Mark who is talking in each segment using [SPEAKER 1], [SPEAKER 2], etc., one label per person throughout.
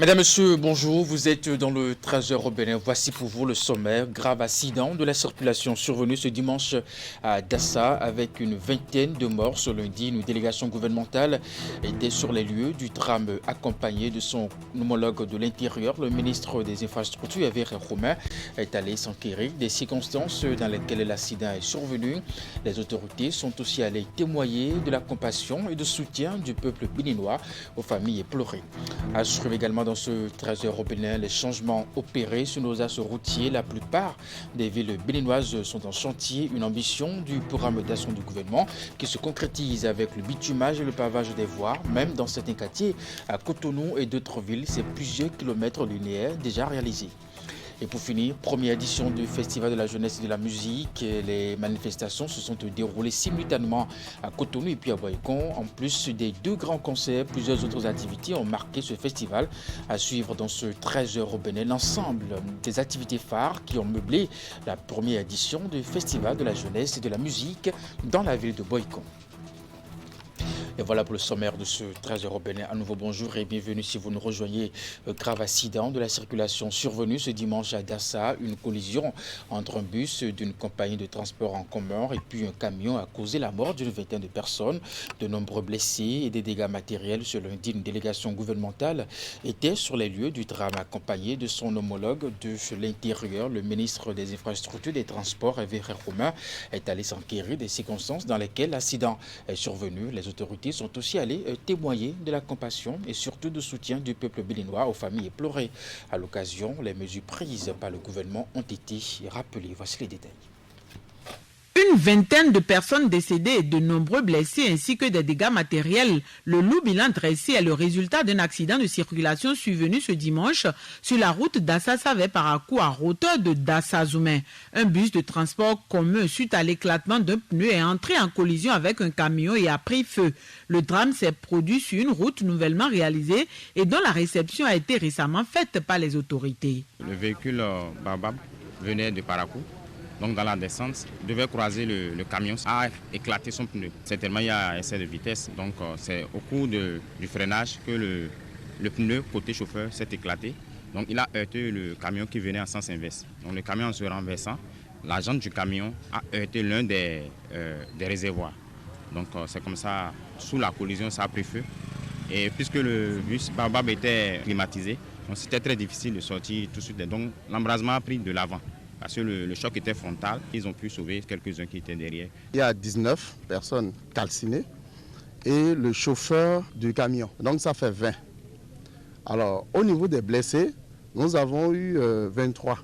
[SPEAKER 1] Mesdames, Messieurs, bonjour. Vous êtes dans le 13h au Bénin. Voici pour vous le sommaire. Grave accident de la circulation survenu ce dimanche à Dassa avec une vingtaine de morts. Ce lundi, une délégation gouvernementale était sur les lieux du drame accompagnée de son homologue de l'Intérieur. Le ministre des Infrastructures, Hervé Romain, est allé s'enquérir des circonstances dans lesquelles l'accident est survenu. Les autorités sont aussi allées témoigner de la compassion et de soutien du peuple béninois aux familles éplorées. À suivre également dans ce 13h au Bénin, les changements opérés sur nos axes routiers. La plupart des villes béninoises sont en chantier. Une ambition du programme d'action du gouvernement qui se concrétise avec le bitumage et le pavage des voies. Même dans certains quartiers, à Cotonou et d'autres villes, c'est plusieurs kilomètres linéaires déjà réalisés. Et pour finir, première édition du Festival de la jeunesse et de la musique. Les manifestations se sont déroulées simultanément à Cotonou et puis à Boycon. En plus des deux grands concerts, plusieurs autres activités ont marqué ce festival. À suivre dans ce 13h au Bénin, l'ensemble des activités phares qui ont meublé la première édition du Festival de la jeunesse et de la musique dans la ville de Boycon. Et voilà pour le sommaire de ce 13h au Bénin. À nouveau bonjour et bienvenue si vous nous rejoignez. Grave accident de la circulation survenu ce dimanche à Dassa. Une collision entre un bus d'une compagnie de transport en commun et puis un camion a causé la mort d'une vingtaine de personnes. De nombreux blessés et des dégâts matériels. Ce lundi, une délégation gouvernementale était sur les lieux du drame accompagnée de son homologue de l'Intérieur. Le ministre des Infrastructures et des Transports, Hervé Romain, est allé s'enquérir des circonstances dans lesquelles l'accident est survenu. Les autorités sont aussi allés témoigner de la compassion et surtout de soutien du peuple béninois aux familles éplorées. À l'occasion, les mesures prises par le gouvernement ont été rappelées. Voici les détails.
[SPEAKER 2] Une vingtaine de personnes décédées et de nombreux blessés ainsi que des dégâts matériels. Le lourd bilan dressé est le résultat d'un accident de circulation survenu ce dimanche sur la route Dassa-Savé-Parakou à hauteur de Dassa-Zoumé. Un bus de transport commun suite à l'éclatement d'un pneu est entré en collision avec un camion et a pris feu. Le drame s'est produit sur une route nouvellement réalisée et dont la réception a été récemment faite par les autorités.
[SPEAKER 3] Le véhicule Baobab venait de Parakou. Donc dans la descente, devait croiser le camion, a éclaté son pneu. Certainement il y a un excès de vitesse, donc c'est au cours du freinage que le pneu côté chauffeur s'est éclaté. Donc il a heurté le camion qui venait en sens inverse. Donc le camion en se renversant, la jante du camion a heurté l'un des réservoirs. Donc c'est comme ça, sous la collision, ça a pris feu. Et puisque le bus Baobab était climatisé, c'était très difficile de sortir tout de suite. Donc l'embrasement a pris de l'avant. Parce que le choc était frontal, ils ont pu sauver quelques-uns qui étaient derrière.
[SPEAKER 4] Il y a 19 personnes calcinées et le chauffeur du camion. Donc ça fait 20. Alors au niveau des blessés, nous avons eu 23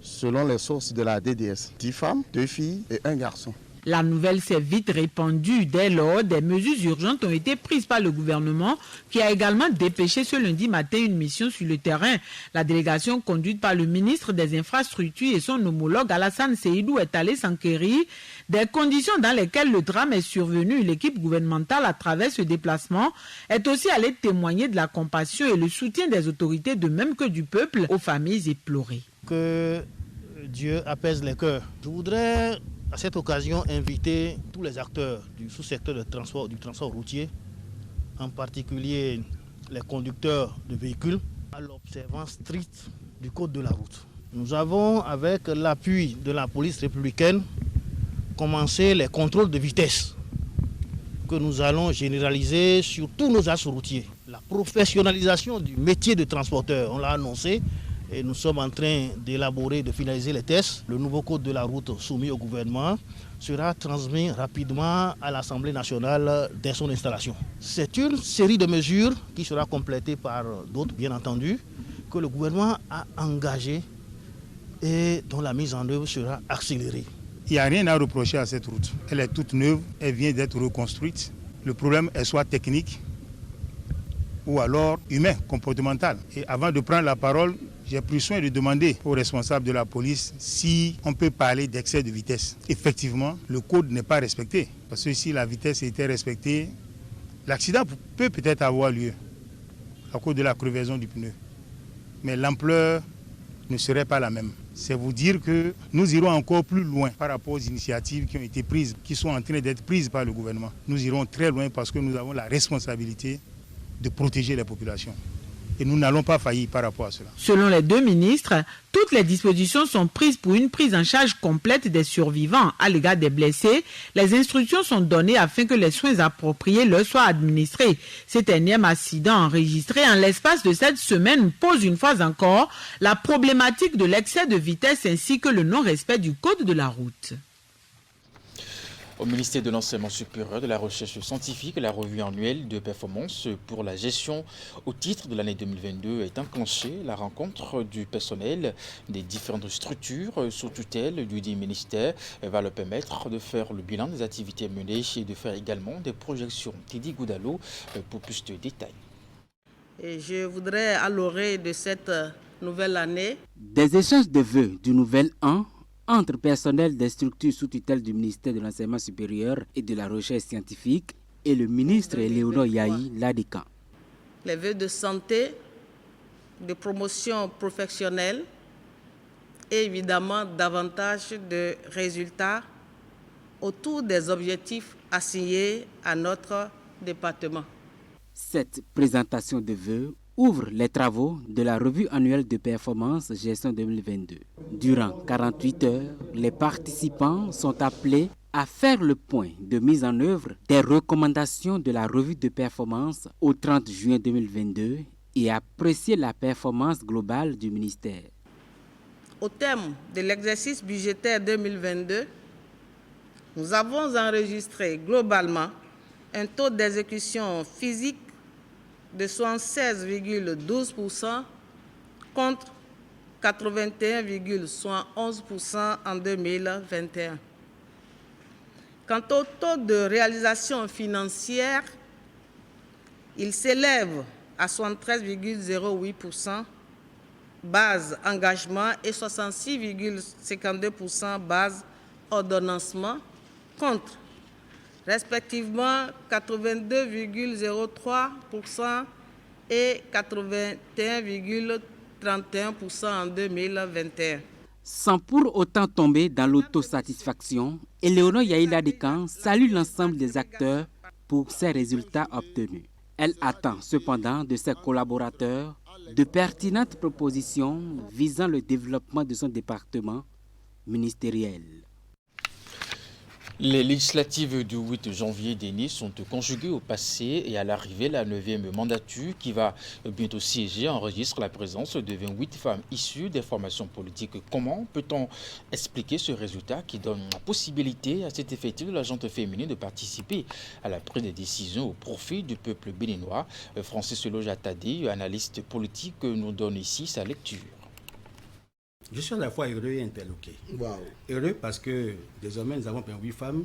[SPEAKER 4] selon les sources de la DDS. 10 femmes, 2 filles et 1 garçon.
[SPEAKER 2] La nouvelle s'est vite répandue. Dès lors, des mesures urgentes ont été prises par le gouvernement qui a également dépêché ce lundi matin une mission sur le terrain. La délégation conduite par le ministre des Infrastructures et son homologue Alassane Seydou est allée s'enquérir des conditions dans lesquelles le drame est survenu. L'équipe gouvernementale, à travers ce déplacement, est aussi allée témoigner de la compassion et le soutien des autorités, de même que du peuple, aux familles éplorées.
[SPEAKER 5] Que Dieu apaise les cœurs. Je voudrais à cette occasion inviter tous les acteurs du sous-secteur du transport routier, en particulier les conducteurs de véhicules, à l'observance stricte du code de la route. Nous avons, avec l'appui de la police républicaine, commencé les contrôles de vitesse que nous allons généraliser sur tous nos axes routiers. La professionnalisation du métier de transporteur, on l'a annoncé, et nous sommes en train d'élaborer, de finaliser les tests. Le nouveau code de la route soumis au gouvernement sera transmis rapidement à l'Assemblée nationale dès son installation. C'est une série de mesures qui sera complétée par d'autres, bien entendu, que le gouvernement a engagées et dont la mise en œuvre sera accélérée.
[SPEAKER 6] Il n'y a rien à reprocher à cette route. Elle est toute neuve, elle vient d'être reconstruite. Le problème est soit technique ou alors humain, comportemental. Et avant de prendre la parole, j'ai pris soin de demander aux responsables de la police si on peut parler d'excès de vitesse. Effectivement, le code n'est pas respecté. Parce que si la vitesse était respectée, l'accident peut peut-être avoir lieu à cause de la crevaison du pneu. Mais l'ampleur ne serait pas la même. C'est vous dire que nous irons encore plus loin par rapport aux initiatives qui ont été prises, qui sont en train d'être prises par le gouvernement. Nous irons très loin parce que nous avons la responsabilité de protéger les populations. et nous n'allons pas faillir par rapport à cela.
[SPEAKER 2] Selon les deux ministres, toutes les dispositions sont prises pour une prise en charge complète des survivants à l'égard des blessés. Les instructions sont données afin que les soins appropriés leur soient administrés. Cet énième accident enregistré en l'espace de cette semaine pose une fois encore la problématique de l'excès de vitesse ainsi que le non-respect du code de la route.
[SPEAKER 1] Au ministère de l'Enseignement supérieur, de la Recherche scientifique, la revue annuelle de performance pour la gestion au titre de l'année 2022 est enclenchée. La rencontre du personnel des différentes structures sous tutelle du dit ministère va leur permettre de faire le bilan des activités menées et de faire également des projections. Teddy Goudalo pour plus de détails.
[SPEAKER 7] Et je voudrais, à l'orée de cette nouvelle année,
[SPEAKER 8] des échanges de vœux du nouvel an entre personnel des structures sous tutelle du ministère de l'Enseignement supérieur et de la Recherche scientifique et le ministre Léonor Yahi Ladika.
[SPEAKER 7] Les vœux de santé, de promotion professionnelle et évidemment davantage de résultats autour des objectifs assignés à notre département.
[SPEAKER 8] Cette présentation de vœux ouvre les travaux de la revue annuelle de performance gestion 2022. Durant 48 heures, les participants sont appelés à faire le point de mise en œuvre des recommandations de la revue de performance au 30 juin 2022 et apprécier la performance globale du ministère.
[SPEAKER 7] Au terme de l'exercice budgétaire 2022, nous avons enregistré globalement un taux d'exécution physique de 76,12% contre 81,11% en 2021. Quant au taux de réalisation financière, il s'élève à 73,08%, base engagement, et 66,52% base ordonnancement, contre respectivement 82,03% et 81,31% en 2021.
[SPEAKER 8] Sans pour autant tomber dans l'autosatisfaction, Léonor Yahi Ladika salue l'ensemble des acteurs pour ces résultats obtenus. Elle attend cependant de ses collaborateurs de pertinentes propositions visant le développement de son département ministériel.
[SPEAKER 1] Les législatives du 8 janvier dernier sont conjuguées au passé et à l'arrivée, la 9e mandature qui va bientôt siéger enregistre la présence de 28 femmes issues des formations politiques. Comment peut-on expliquer ce résultat qui donne la possibilité à cet effectif de la gente féminine de participer à la prise des décisions au profit du peuple béninois? Francis Lojatadé, analyste politique, nous donne ici sa lecture.
[SPEAKER 9] Je suis à la fois heureux et interloqué. Wow. Heureux parce que désormais nous avons 8 femmes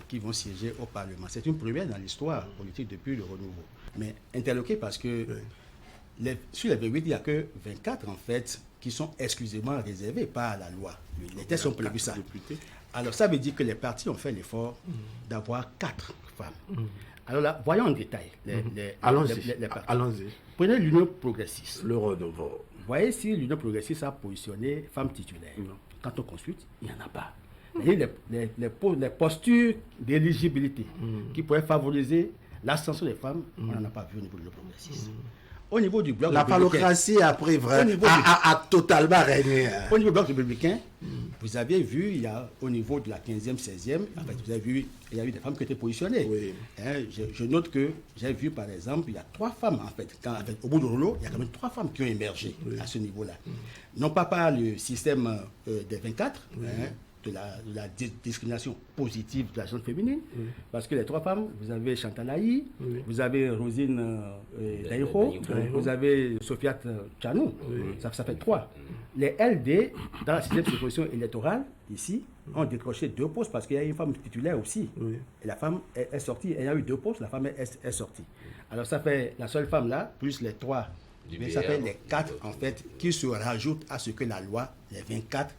[SPEAKER 9] qui vont siéger au Parlement. C'est une première dans l'histoire politique depuis le renouveau. Mais interloqué parce que sur les 28, il n'y a que 24 en fait qui sont exclusivement réservées par la loi. Les textes ont prévu ça. Alors ça veut dire que les partis ont fait l'effort d'avoir 4 femmes. Alors là, voyons en détail les partis.
[SPEAKER 10] Allons-y.
[SPEAKER 9] Prenez l'Union progressiste.
[SPEAKER 10] Le renouveau.
[SPEAKER 9] Vous voyez si l'Union progressiste a positionné femmes titulaires. Quand on consulte, il n'y en a pas. Les postures d'éligibilité qui pourraient favoriser l'ascension des femmes, on n'en a pas vu au niveau de l'Union progressiste. Au niveau du bloc
[SPEAKER 10] la phallocratie a totalement régné.
[SPEAKER 9] Au niveau du bloc républicain, vous avez vu, il y a au niveau de la 15e, 16e, en fait, vous avez vu, il y a eu des femmes qui étaient positionnées. Oui. Je note que j'ai vu, par exemple, il y a 3 femmes, en fait, au bout de rouleau, il y a quand même 3 femmes qui ont émergé à ce niveau-là. Non pas par le système des 24, de la discrimination positive de la gente féminine, parce que les 3 femmes, vous avez Chantal Aïe, vous avez Rosine Daïro, vous avez Sofiat Tchanou, ça fait 3. Les LD, dans la 6e circonscription électorale, ici, ont décroché 2 postes parce qu'il y a une femme titulaire aussi. Et la femme est sortie, il y a eu 2 postes, la femme est sortie. Alors ça fait la seule femme là, plus les 3, mais ça fait les 4 en fait, qui se rajoutent à ce que la loi, les 24,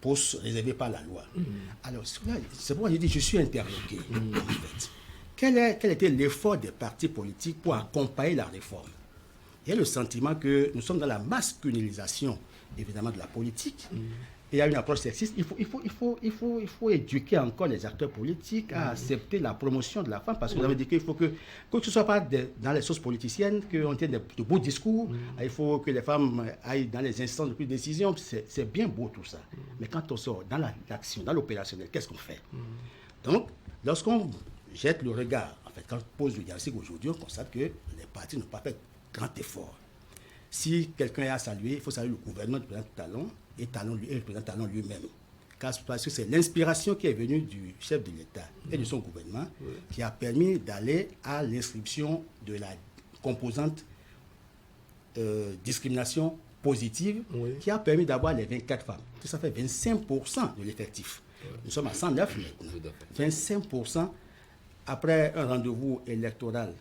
[SPEAKER 9] postes réservés par la loi. Alors, c'est pourquoi je dis je suis interloqué. En fait. Quel était l'effort des partis politiques pour accompagner la réforme? Il y a le sentiment que nous sommes dans la masculinisation, évidemment, de la politique. il y a une approche sexiste, il faut éduquer encore les acteurs politiques à accepter la promotion de la femme, parce que vous avez dit qu'il faut que ce ne soit pas dans les sources politiciennes, qu'on tienne de beaux discours, il faut que les femmes aillent dans les instances de prise de décision, c'est bien beau tout ça. Mais quand on sort dans l'action, dans l'opérationnel, qu'est-ce qu'on fait? Donc, lorsqu'on jette le regard, en fait, quand on pose le diagnostic aujourd'hui, on constate que les partis n'ont pas fait grand effort. Si quelqu'un est à saluer, il faut saluer le gouvernement du président Talon et le président Talon lui-même. Parce que c'est l'inspiration qui est venue du chef de l'État et de son gouvernement qui a permis d'aller à l'inscription de la composante discrimination positive qui a permis d'avoir les 24 femmes. Tout ça fait 25% de l'effectif. Nous sommes à 109 maintenant. 25% après un rendez-vous électoral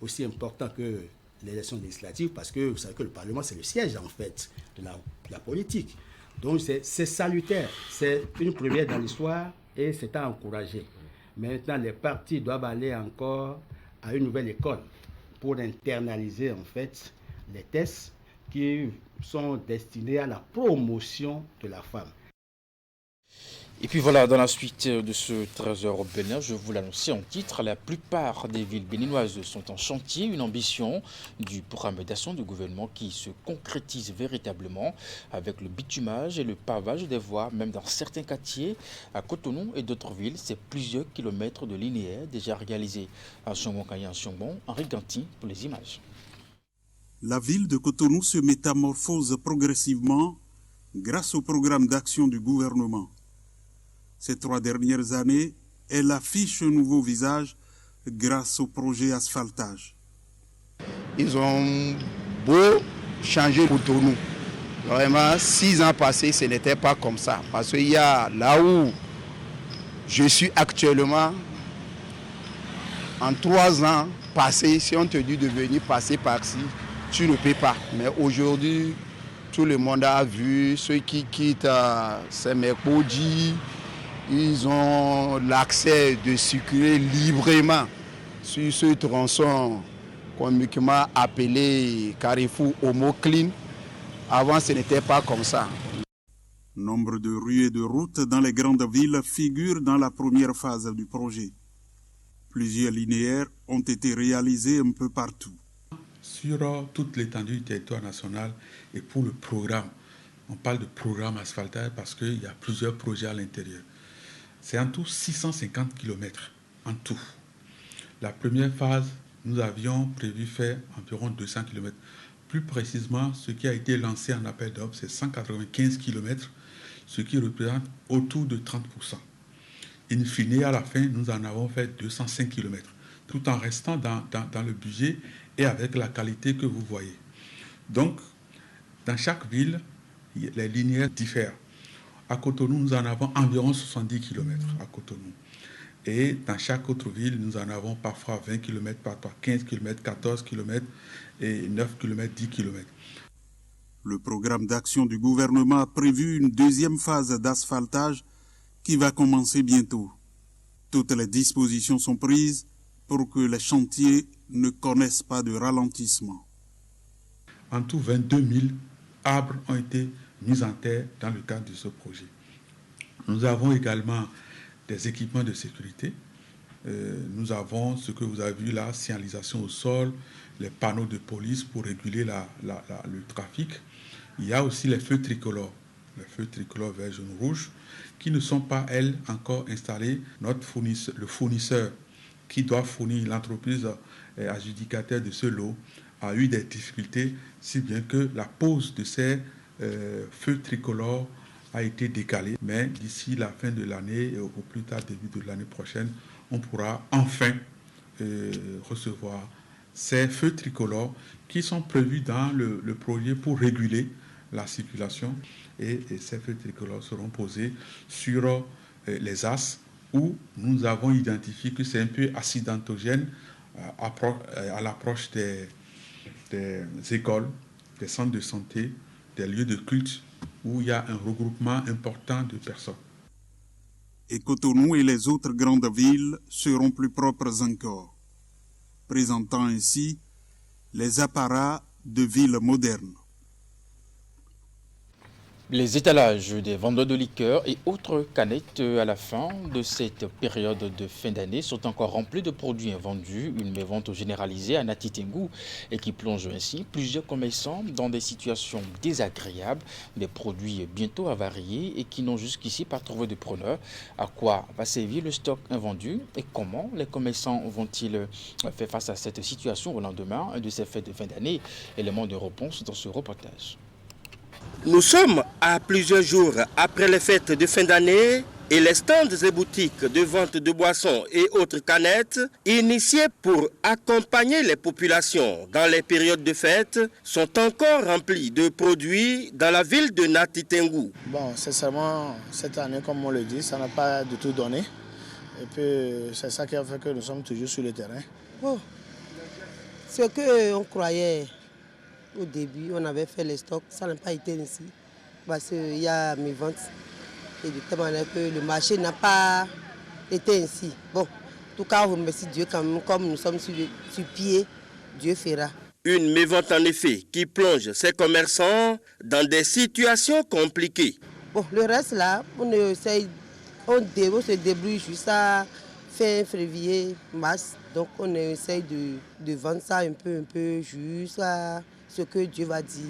[SPEAKER 9] aussi important que l'élection législative, parce que vous savez que le Parlement, c'est le siège, en fait, de la politique. Donc, c'est salutaire. C'est une première dans l'histoire et c'est à encourager. Maintenant, les partis doivent aller encore à une nouvelle école pour internaliser, en fait, les tests qui sont destinés à la promotion de la femme.
[SPEAKER 1] Et puis voilà, dans la suite de ce trésor bénin, je vous l'annonçais en titre, la plupart des villes béninoises sont en chantier, une ambition du programme d'action du gouvernement qui se concrétise véritablement avec le bitumage et le pavage des voies, même dans certains quartiers, à Cotonou et d'autres villes, c'est plusieurs kilomètres de linéaire déjà réalisés. À Chambon, Henri Ganti pour les images.
[SPEAKER 11] La ville de Cotonou se métamorphose progressivement grâce au programme d'action du gouvernement. Ces 3 dernières années, elle affiche un nouveau visage grâce au projet asphaltage.
[SPEAKER 12] Ils ont beau changer Cotonou. Vraiment, 6 ans passés, ce n'était pas comme ça. Parce qu'il y a là où je suis actuellement, en 3 ans passés, si on te dit de venir passer par-ci, tu ne peux pas. Mais aujourd'hui, tout le monde a vu, ceux qui quittent Saint-Mercodi, ils ont l'accès de circuler librement sur ce tronçon communément appelé Carrefour Homo-Clean. Avant, ce n'était pas comme ça.
[SPEAKER 11] Nombre de rues et de routes dans les grandes villes figurent dans la première phase du projet. Plusieurs linéaires ont été réalisés un peu partout.
[SPEAKER 13] Sur toute l'étendue du territoire national et pour le programme, on parle de programme asphaltage parce qu'il y a plusieurs projets à l'intérieur. C'est en tout 650 km, en tout. La première phase, nous avions prévu faire environ 200 km. Plus précisément, ce qui a été lancé en appel d'offres, c'est 195 km, ce qui représente autour de 30%. In fine, à la fin, nous en avons fait 205 km, tout en restant dans le budget et avec la qualité que vous voyez. Donc, dans chaque ville, les linéaires diffèrent. À Cotonou, nous en avons environ 70 km à Cotonou. Et dans chaque autre ville, nous en avons parfois 20 km, parfois 15 km, 14 km et 9 km, 10 km.
[SPEAKER 11] Le programme d'action du gouvernement a prévu une deuxième phase d'asphaltage qui va commencer bientôt. Toutes les dispositions sont prises pour que les chantiers ne connaissent pas de ralentissement.
[SPEAKER 13] En tout, 22 000 arbres ont été mis en terre dans le cadre de ce projet. Nous avons également des équipements de sécurité. Nous avons ce que vous avez vu là, signalisation au sol, les panneaux de police pour réguler le trafic. Il y a aussi les feux tricolores vert, jaune, rouge, qui ne sont pas, elles, encore installées. Le fournisseur qui doit fournir l'entreprise adjudicataire de ce lot a eu des difficultés, si bien que la pose de ces feux tricolores a été décalée. Mais d'ici la fin de l'année, au plus tard début de l'année prochaine, on pourra enfin recevoir ces feux tricolores qui sont prévus dans le projet pour réguler la circulation. Et ces feux tricolores seront posés sur les axes où nous avons identifié que c'est un peu accidentogène à l'approche des écoles, des centres de santé, des lieux de culte où il y a un regroupement important de personnes.
[SPEAKER 11] Et Cotonou et les autres grandes villes seront plus propres encore, présentant ainsi les apparats de villes modernes.
[SPEAKER 1] Les étalages des vendeurs de liqueurs et autres canettes à la fin de cette période de fin d'année sont encore remplis de produits invendus, une mévente généralisée à Nati Tengou et qui plonge ainsi plusieurs commerçants dans des situations désagréables, des produits bientôt avariés et qui n'ont jusqu'ici pas trouvé de preneur. À quoi va servir le stock invendu et comment les commerçants vont-ils faire face à cette situation au lendemain de ces fêtes de fin d'année? Élément de réponse dans ce reportage.
[SPEAKER 14] Nous sommes à plusieurs jours après les fêtes de fin d'année et les stands et boutiques de vente de boissons et autres canettes, initiés pour accompagner les populations dans les périodes de fête, sont encore remplis de produits dans la ville de Nati Tengou.
[SPEAKER 5] Bon, sincèrement, cette année, comme on le dit, ça n'a pas du tout donné. Et puis, c'est ça qui a fait que nous sommes toujours sur le terrain.
[SPEAKER 15] Bon, ce qu'on croyait au début, on avait fait les stocks, ça n'a pas été ainsi. Parce qu'il y a mes ventes. Et de telle manière que le marché n'a pas été ainsi. Bon, en tout cas, on remercie Dieu quand même, comme nous sommes sur pied, Dieu fera.
[SPEAKER 14] Une mévente en effet qui plonge ces commerçants dans des situations compliquées.
[SPEAKER 15] Bon, le reste là, on se débrouille jusqu'à fin février, mars. Donc on essaye de vendre ça un peu jusqu'à ce que Dieu va dire.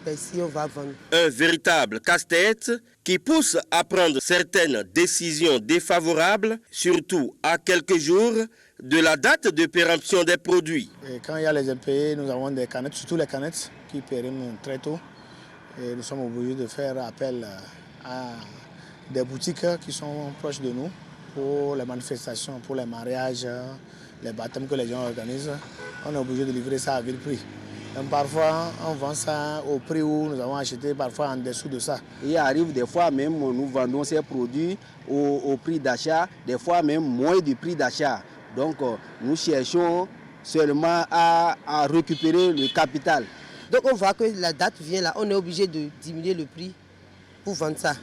[SPEAKER 15] Et si on va vendre.
[SPEAKER 14] Un véritable casse-tête qui pousse à prendre certaines décisions défavorables, surtout à quelques jours de la date de péremption des produits.
[SPEAKER 5] Et quand il y a les impayés, nous avons des canettes, surtout les canettes qui périment très tôt. Et nous sommes obligés de faire appel à des boutiques qui sont proches de nous pour les manifestations, pour les mariages, les baptêmes que les gens organisent. On est obligé de livrer ça à vil prix. Même parfois, on vend ça au prix où nous avons acheté, parfois en dessous de ça.
[SPEAKER 16] Il arrive des fois même, nous vendons ces produits au prix d'achat, des fois même moins du prix d'achat. Donc, nous cherchons seulement à récupérer le capital.
[SPEAKER 15] Donc, on voit que la date vient là, on est obligé de diminuer le prix pour vendre ça,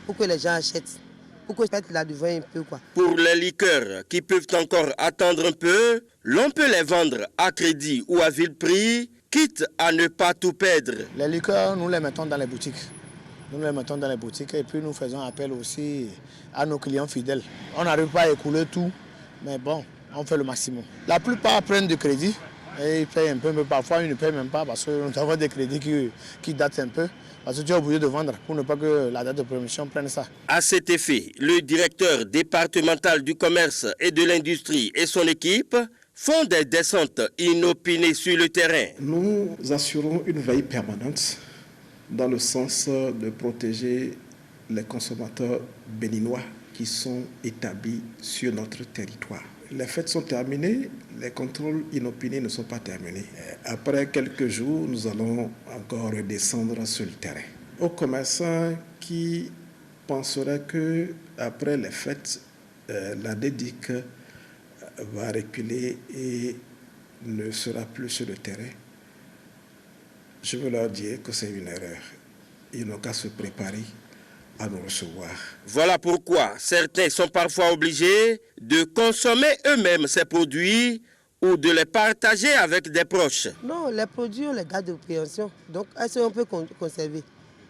[SPEAKER 15] pour que les gens achètent. Pour que je là devant un peu, quoi.
[SPEAKER 14] Pour les liqueurs qui peuvent encore attendre un peu, l'on peut les vendre à crédit ou à vil prix, quitte à ne pas tout perdre.
[SPEAKER 5] Les liqueurs, nous les mettons dans les boutiques. Nous les mettons dans les boutiques et puis nous faisons appel aussi à nos clients fidèles. On n'arrive pas à écouler tout, mais bon, on fait le maximum. La plupart prennent du crédit et ils payent un peu, mais parfois ils ne payent même pas parce que nous avons des crédits qui datent un peu. Parce que tu es obligé de vendre pour ne pas que la date de péremption prenne ça.
[SPEAKER 14] À cet effet, le directeur départemental du commerce et de l'industrie et son équipe font des descentes inopinées sur le terrain.
[SPEAKER 17] Nous assurons une veille permanente dans le sens de protéger les consommateurs béninois qui sont établis sur notre territoire. Les fêtes sont terminées, les contrôles inopinés ne sont pas terminés. Après quelques jours, nous allons encore redescendre sur le terrain. Aux commerçants qui penseraient qu'après les fêtes, la DEDIC va reculer et ne sera plus sur le terrain, je veux leur dire que c'est une erreur. Ils n'ont qu'à se préparer à nous recevoir.
[SPEAKER 14] Voilà pourquoi certains sont parfois obligés de consommer eux-mêmes ces produits ou de les partager avec des proches.
[SPEAKER 15] Non, les produits, on les garde de préhension. Donc, est-ce qu'on peut conserver?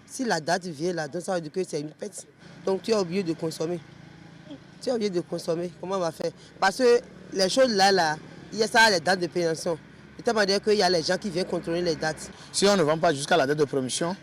[SPEAKER 15] Si la date vient là, donc ça veut dire que c'est une fête. Donc, tu es obligé de consommer. Tu es obligé de consommer. Comment on va faire? Parce que les choses là, il y a ça, les dates de préhension. De telle manière qu'il y a les gens qui viennent contrôler les dates.
[SPEAKER 5] Si on ne vend pas jusqu'à la date de promotion,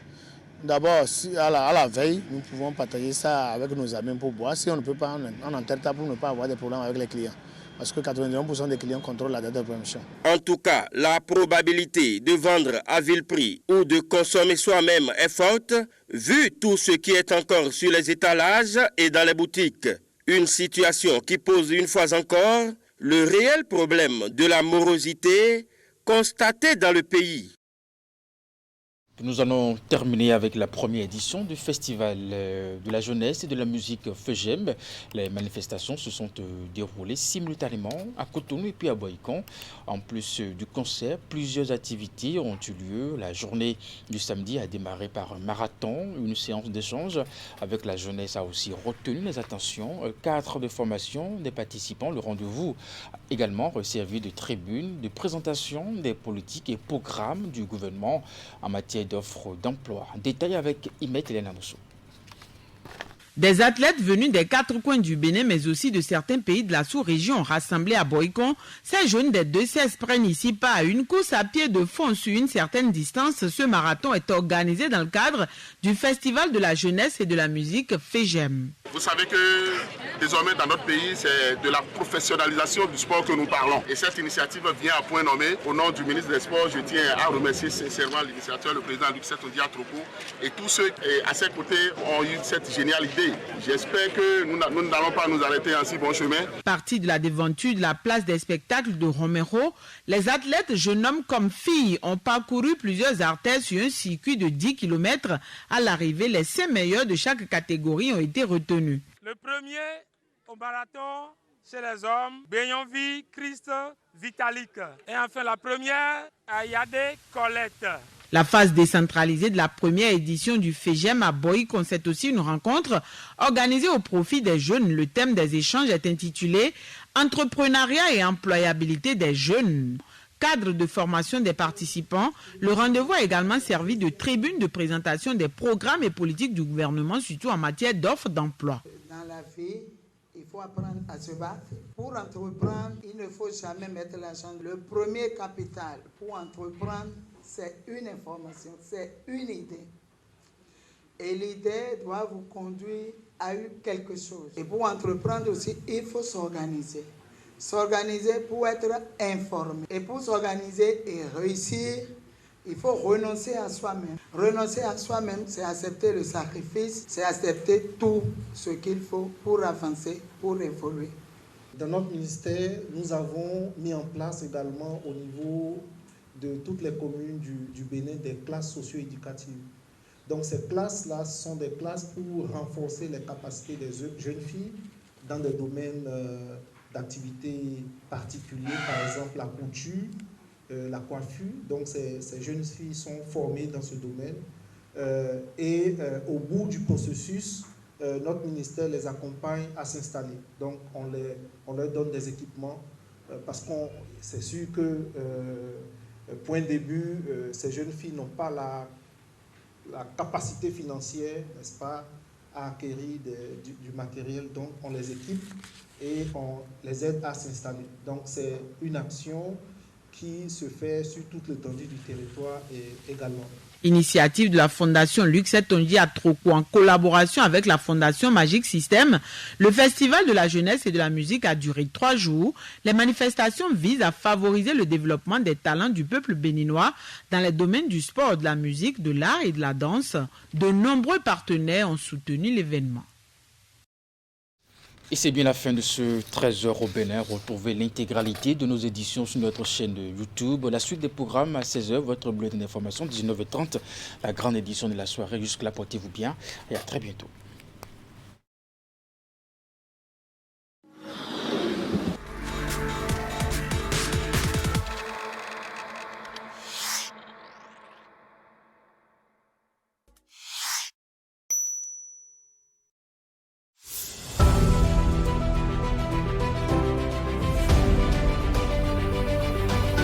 [SPEAKER 5] d'abord, à la veille, nous pouvons partager ça avec nos amis pour boire. Si on ne peut pas, on enterre ça pour ne pas avoir de problèmes avec les clients. Parce que 91% des clients contrôlent la date de promotion.
[SPEAKER 14] En tout cas, la probabilité de vendre à vil prix ou de consommer soi-même est forte, vu tout ce qui est encore sur les étalages et dans les boutiques. Une situation qui pose une fois encore le réel problème de la morosité constaté dans le pays.
[SPEAKER 1] Nous allons terminer avec la première édition du Festival de la jeunesse et de la musique FEGEM. Les manifestations se sont déroulées simultanément à Cotonou et puis à Boïcon. En plus du concert, plusieurs activités ont eu lieu. La journée du samedi a démarré par un marathon. Une séance d'échange avec la jeunesse a aussi retenu les attentions. 4 de formation des participants. Le rendez-vous a également servi de tribune de présentation des politiques et programmes du gouvernement en matière d'offres d'emploi. Détail avec Imet Elena Mousso.
[SPEAKER 2] Des athlètes venus des 4 coins du Bénin, mais aussi de certains pays de la sous-région rassemblés à Boikon, ces jeunes des 2-16 prennent ici part à une course à pied de fond sur une certaine distance. Ce marathon est organisé dans le cadre du Festival de la jeunesse et de la musique FEJEM.
[SPEAKER 18] Vous savez que désormais dans notre pays, c'est de la professionnalisation du sport que nous parlons. Et cette initiative vient à point nommé. Au nom du ministre des Sports, je tiens à remercier sincèrement l'initiateur, le président Luc Setondia Tropo, et tous ceux à ses côtés ont eu cette géniale idée. J'espère que nous n'allons pas nous arrêter en si bon chemin.
[SPEAKER 2] Partie de la devanture de la place des spectacles de Romero, les athlètes, jeunes hommes comme filles, ont parcouru plusieurs artères sur un circuit de 10 km. À l'arrivée, les 5 meilleurs de chaque catégorie ont été retenus.
[SPEAKER 19] Le premier au marathon chez les hommes, Benyonvi, Christ, Vitalik. Et enfin la première, Ayade Colette.
[SPEAKER 2] La phase décentralisée de la première édition du FEJEM à Boikon, c'est aussi une rencontre organisée au profit des jeunes. Le thème des échanges est intitulé « Entrepreneuriat et employabilité des jeunes ». Cadre de formation des participants, le rendez-vous a également servi de tribune de présentation des programmes et politiques du gouvernement, surtout en matière d'offres d'emploi.
[SPEAKER 20] Dans la vie, il faut apprendre à se battre. Pour entreprendre, il ne faut jamais mettre l'argent. Le premier capital pour entreprendre, c'est une information, c'est une idée. Et l'idée doit vous conduire à quelque chose. Et pour entreprendre aussi, il faut s'organiser. S'organiser pour être informé. Et pour s'organiser et réussir, il faut renoncer à soi-même. Renoncer à soi-même, c'est accepter le sacrifice, c'est accepter tout ce qu'il faut pour avancer, pour évoluer.
[SPEAKER 21] Dans notre ministère, nous avons mis en place également au niveau de toutes les communes du Bénin des classes socio-éducatives. Donc ces classes-là sont des classes pour renforcer les capacités des jeunes filles dans des domaines d'activités particuliers, par exemple la couture, la coiffure. Donc ces jeunes filles sont formées dans ce domaine. Au bout du processus, notre ministère les accompagne à s'installer. Donc on leur donne des équipements parce qu'on c'est sûr que point de début, ces jeunes filles n'ont pas la capacité financière, n'est-ce pas, à acquérir du matériel. Donc on les équipe et on les aide à s'installer. Donc c'est une action qui se fait sur toute l'étendue du territoire et également.
[SPEAKER 2] Initiative de la Fondation Luc Setondia à Troco en collaboration avec la Fondation Magic System, le Festival de la jeunesse et de la musique a duré 3 jours. Les manifestations visent à favoriser le développement des talents du peuple béninois dans les domaines du sport, de la musique, de l'art et de la danse. De nombreux partenaires ont soutenu l'événement.
[SPEAKER 1] Et c'est bien la fin de ce 13h au Bénin. Retrouvez l'intégralité de nos éditions sur notre chaîne de YouTube. La suite des programmes à 16h, votre bulletin d'information, 19h30, la grande édition de la soirée. Jusque-là, portez-vous bien et à très bientôt.